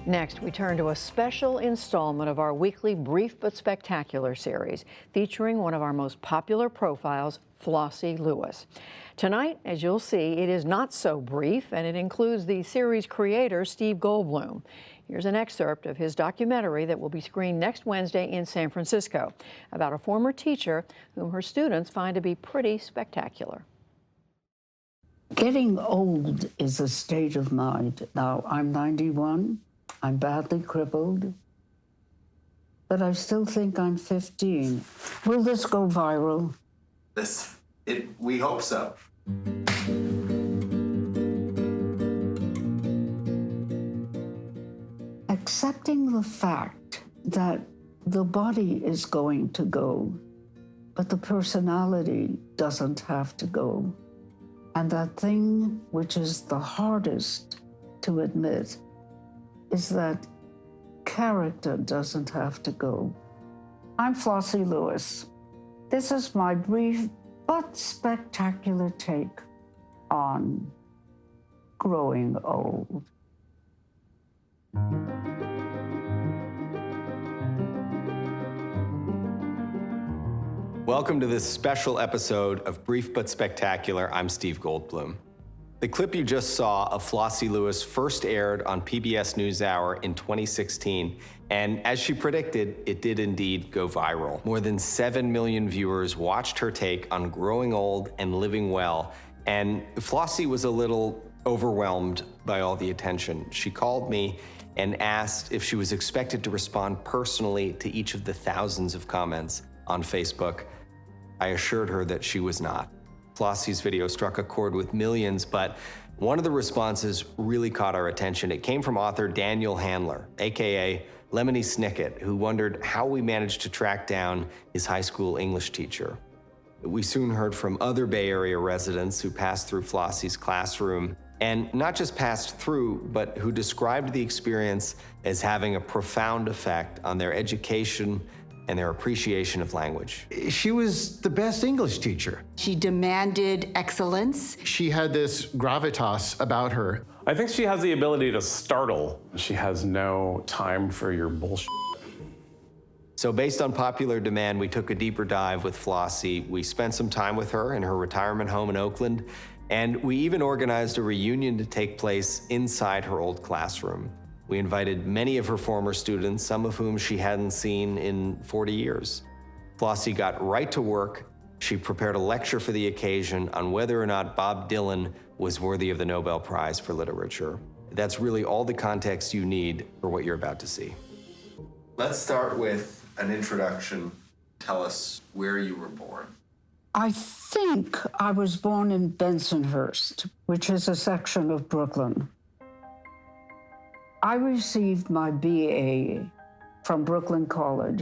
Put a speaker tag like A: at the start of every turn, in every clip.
A: Next, we turn to a special installment of our weekly Brief but Spectacular series, featuring one of our most popular profiles, Flossie Lewis. Tonight, as you'll see, it is not so brief, and it includes the series creator, Steve Goldblum. Here's an excerpt of his documentary that will be screened next Wednesday in San Francisco about a former teacher whom her students find to be pretty spectacular.
B: Getting old is a state of mind. Now, I'm 91. I'm badly crippled, but I still think I'm 15. Will this go viral?
C: We hope so.
B: Accepting the fact that the body is going to go, but the personality doesn't have to go. And that thing which is the hardest to admit is that character doesn't have to go. I'm Flossie Lewis. This is my brief but spectacular take on growing old.
C: Welcome to this special episode of Brief but Spectacular. I'm Steve Goldblum. The clip you just saw of Flossie Lewis first aired on PBS NewsHour in 2016, and as she predicted, it did indeed go viral. More than 7 million viewers watched her take on growing old and living well, and Flossie was a little overwhelmed by all the attention. She called me and asked if she was expected to respond personally to each of the thousands of comments on Facebook. I assured her that she was not. Flossie's video struck a chord with millions, but one of the responses really caught our attention. It came from author Daniel Handler, AKA Lemony Snicket, who wondered how we managed to track down his high school English teacher. We soon heard from other Bay Area residents who passed through Flossie's classroom, and not just passed through, but who described the experience as having a profound effect on their education and their appreciation of language.
D: She was the best English teacher.
E: She demanded excellence.
D: She had this gravitas about her.
F: I think she has the ability to startle. She has no time for your bullshit.
C: So based on popular demand, we took a deeper dive with Flossie. We spent some time with her in her retirement home in Oakland, and we even organized a reunion to take place inside her old classroom. We invited many of her former students, some of whom she hadn't seen in 40 years. Flossie got right to work. She prepared a lecture for the occasion on whether or not Bob Dylan was worthy of the Nobel Prize for Literature. That's really all the context you need for what you're about to see. Let's start with an introduction. Tell us where you were born.
B: I think I was born in Bensonhurst, which is a section of Brooklyn. I received my BA from Brooklyn College,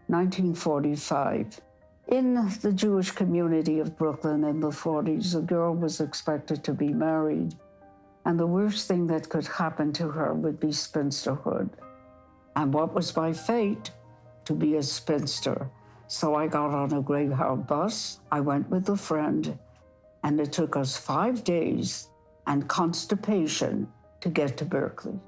B: 1945. In the Jewish community of Brooklyn in the 40s, a girl was expected to be married, and the worst thing that could happen to her would be spinsterhood. And what was my fate? To be a spinster. So I got on a Greyhound bus, I went with a friend, and it took us 5 days and constipation to get to Berkeley.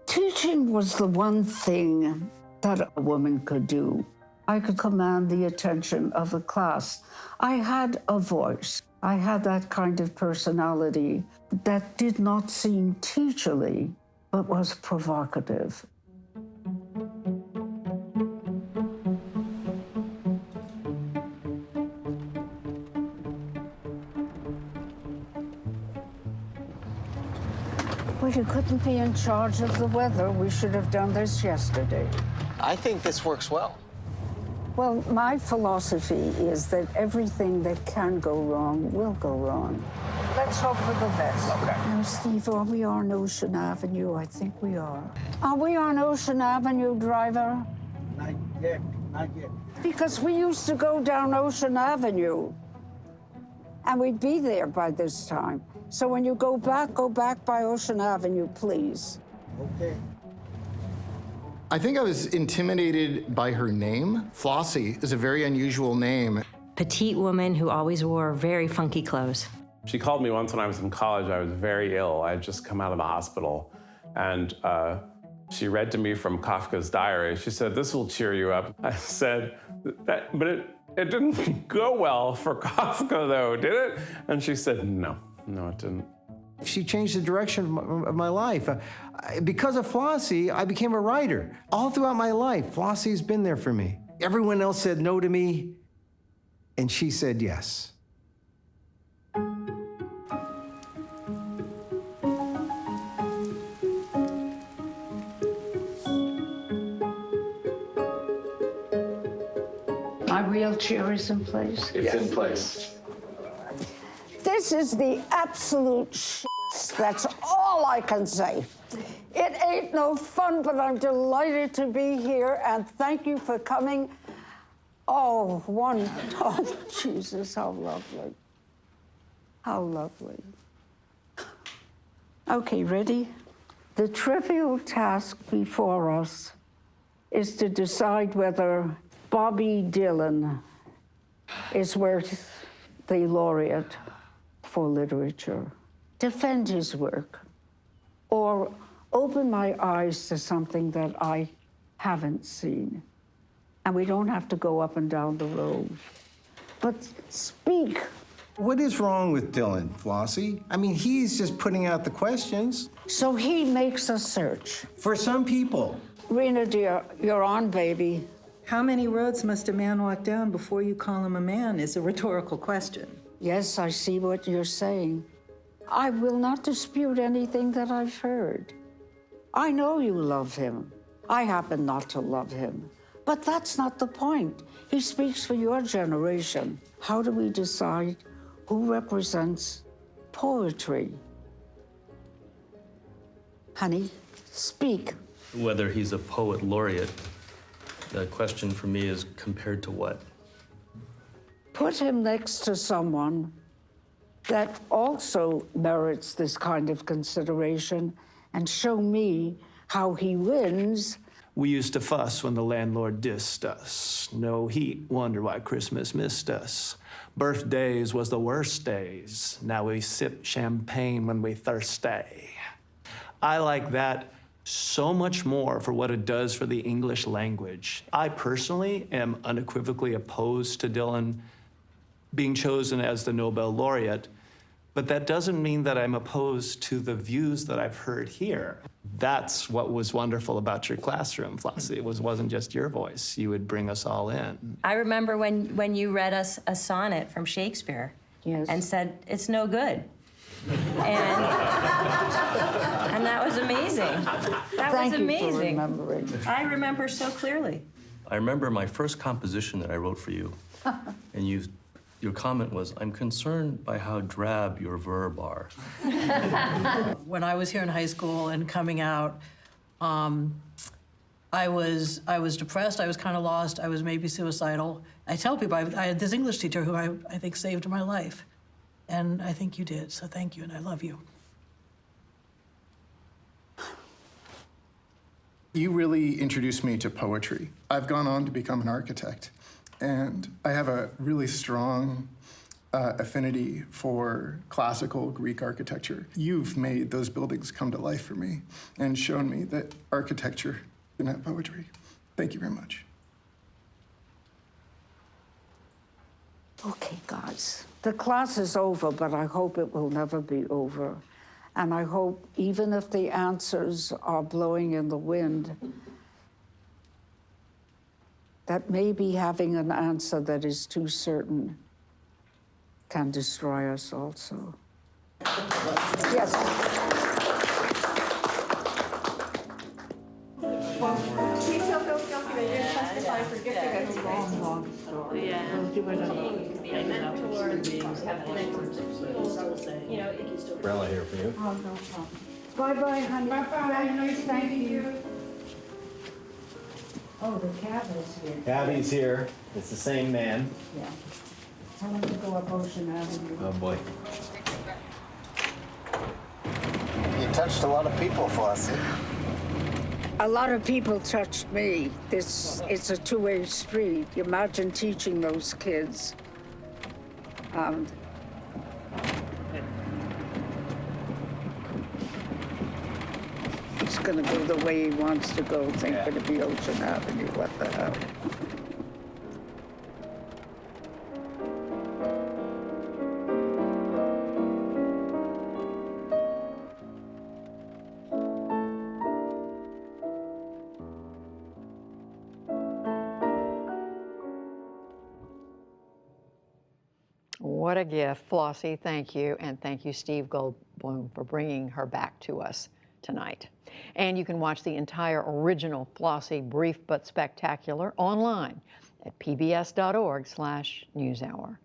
B: Teaching was the one thing that a woman could do. I could command the attention of the class. I had a voice. I had that kind of personality that did not seem teacherly, but was provocative. Well, you couldn't be in charge of the weather. We should have done this yesterday.
C: I think this works well.
B: Well, my philosophy is that everything that can go wrong will go wrong. Let's hope for the best.
C: Okay.
B: Now, Steve, are we on Ocean Avenue? I think we are. Are we on Ocean Avenue, driver?
G: Not yet, not yet.
B: Because we used to go down Ocean Avenue, and we'd be there by this time. So when you go back by Ocean Avenue, please.
G: Okay.
D: I think I was intimidated by her name. Flossie is a very unusual name.
H: Petite woman who always wore very funky clothes.
F: She called me once when I was in college. I was very ill. I had just come out of the hospital. And she read to me from Kafka's diary. She said, "This will cheer you up." I said, but it didn't go well for Kafka, though, did it? And she said, no, it didn't.
I: She changed the direction of my life. Because of Flossie, I became a writer. All throughout my life, Flossie's been there for me. Everyone else said no to me, and she said yes.
B: My wheelchair is in place.
F: It's in place.
J: This is the absolute shit. That's all I can say. It ain't no fun, but I'm delighted to be here, and thank you for coming. Oh, Jesus, how lovely. How lovely. Okay, ready? The trivial task before us is to decide whether Bobby Dylan is worth the laureate for literature, defend his work, or open my eyes to something that I haven't seen. And we don't have to go up and down the road, but speak.
I: What is wrong with Dylan, Flossie? I mean, he's just putting out the questions.
J: So he makes a search.
I: For some people.
J: Rena, dear, you're on, baby.
K: How many roads must a man walk down before you call him a man is a rhetorical question.
J: Yes, I see what you're saying. I will not dispute anything that I've heard. I know you love him. I happen not to love him. But that's not the point. He speaks for your generation. How do we decide who represents poetry? Honey, speak.
L: Whether he's a poet laureate, the question for me is compared to what?
J: Put him next to someone that also merits this kind of consideration and show me how he wins.
M: We used to fuss when the landlord dissed us. No heat, wonder why Christmas missed us. Birthdays was the worst days. Now we sip champagne when we thirsty. I like that so much more for what it does for the English language. I personally am unequivocally opposed to Dylan being chosen as the Nobel laureate, but that doesn't mean that I'm opposed to the views that I've heard here. That's what was wonderful about your classroom, Flossie. It wasn't just your voice. You would bring us all in.
H: I remember when you read us a sonnet from Shakespeare and said, it's no good. And that was amazing.
J: Thank you for remembering.
H: I remember so clearly.
L: I remember my first composition that I wrote for you, and your comment was, "I'm concerned by how drab your verb are."
N: When I was here in high school and coming out, I was depressed. I was kind of lost. I was maybe suicidal. I tell people I had this English teacher who I think saved my life, and I think you did. So thank you, and I love you.
D: You really introduced me to poetry. I've gone on to become an architect, and I have a really strong affinity for classical Greek architecture. You've made those buildings come to life for me and shown me that architecture can have poetry. Thank you very much.
J: Okay, guys, the class is over, but I hope it will never be over. And I hope, even if the answers are blowing in the wind, that maybe having an answer that is too certain can destroy us also. Yes. Well, please don't feel guilty that you're testifying for gifting us a long story. Yeah. We'll do it
C: Umbrella here for you.
J: Oh, no problem. Bye-bye, honey. Bye-bye. Thank you. Oh, the cab is here.
C: Abby's here. It's the same man.
J: Yeah. Tell him to go up Ocean Avenue.
C: Oh, boy.
O: You touched a lot of people, Flossie.
J: A lot of people touched me. It's a two-way street. You imagine teaching those kids. he's going to go the way he wants to go, thinking it'll be Ocean Avenue. What the hell?
A: What a gift. Flossie, thank you. And thank you, Steve Goldblum, for bringing her back to us tonight. And you can watch the entire original Flossie Brief but Spectacular online at pbs.org/newshour.